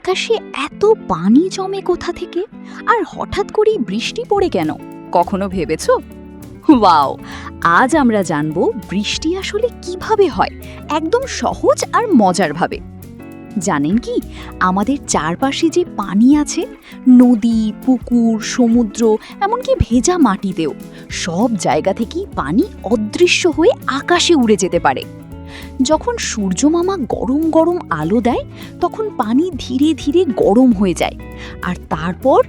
আকাশে এত পানি জমে কোথা থেকে, আর হঠাৎ করেই বৃষ্টি পড়ে কেন? কখনো ভেবেছো? ওয়াও, আজ আমরা জানবো বৃষ্টি আসলে কিভাবে হয়, একদম সহজ আর মজার ভাবে। জানেন কি, আমাদের চারপাশে যে পানি আছে, নদী, পুকুর, সমুদ্র, এমনকি ভেজা মাটিতেও, সব জায়গা থেকেই পানি অদৃশ্য হয়ে আকাশে উড়ে যেতে পারে। যখন সূর্যমামা গরম গরম আলো দেয়, তখন পানি ধীরে ধীরে গরম হয়ে যায়, আর তারপর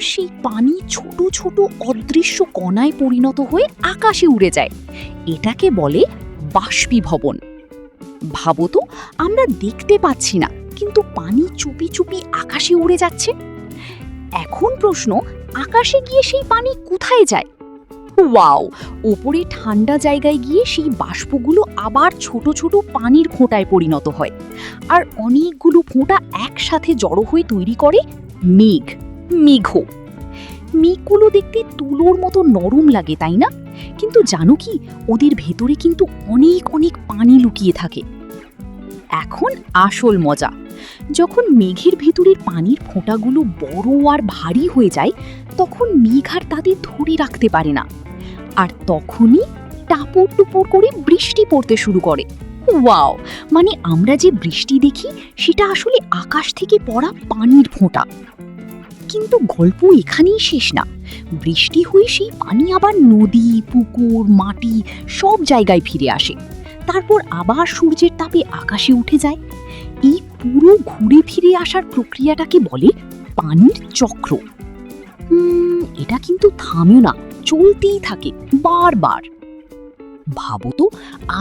সেই পানি ছোট ছোট অদৃশ্য কণায় পরিণত হয়ে আকাশে উড়ে যায়। এটাকে বলে বাষ্পীভবন। ভাবো তো, আমরা দেখতে পাচ্ছি না, কিন্তু পানি চুপি চুপি আকাশে উড়ে যাচ্ছে। এখন প্রশ্ন, আকাশে গিয়ে সেই পানি কোথায় যায়? ওয়াও, ওপরে ঠান্ডা জায়গায় গিয়ে সেই বাষ্পগুলো আবার ছোট ছোট পানির ফোঁটায় পরিণত হয়, আর অনেকগুলো ফোঁটা একসাথে জড়ো হয়ে তৈরি করে মেঘ। মেঘগুলো দেখতে তুলোর মতো নরম লাগে, তাই না? কিন্তু জানো কি, ওদের ভেতরে কিন্তু অনেক অনেক পানি লুকিয়ে থাকে। এখন আসল মজা, যখন মেঘের ভেতরের পানির ফোঁটাগুলো বড় আর ভারী হয়ে যায়, তখন মেঘ আর তাদের ধরে রাখতে পারে না, আর তখনই টাপুর টুপুর করে বৃষ্টি পড়তে শুরু করে। ওয়াও, মানে আমরা যে বৃষ্টি দেখি, সেটা আসলে আকাশ থেকে পড়া পানির ফোঁটা। কিন্তু গল্প এখানেই শেষ না। বৃষ্টি হয়ে সেই পানি আবার নদী, পুকুর, মাটি সব জায়গায় ফিরে আসে, তারপর আবার সূর্যের তাপে আকাশে উঠে যায়। এই পুরো ঘুরে ফিরে আসার প্রক্রিয়াটাকে বলে পানির চক্র। এটা কিন্তু থামেও না, চলতেই থাকে বারবার। ভাবো তো,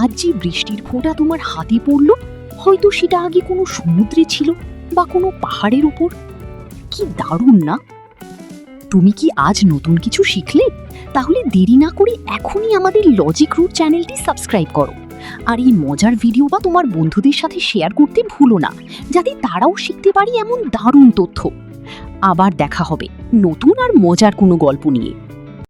আজ যে বৃষ্টির ফোঁটা তোমার হাতে পড়লো, হয়তো সেটা আগে কোনো সমুদ্রে ছিল বা কোনো পাহাড়ের উপর। কি দারুণ না? তুমি কি আজ নতুন কিছু শিখলে? তাহলে দেরি না করে এখনই আমাদের লজিক রুট চ্যানেলটি সাবস্ক্রাইব করো, আর এই মজার ভিডিও বা তোমার বন্ধুদের সাথে শেয়ার করতে ভুলো না, যাতে তারাও শিখতে পারে এমন দারুণ তথ্য। আবার দেখা হবে নতুন আর মজার কোনো গল্প নিয়ে।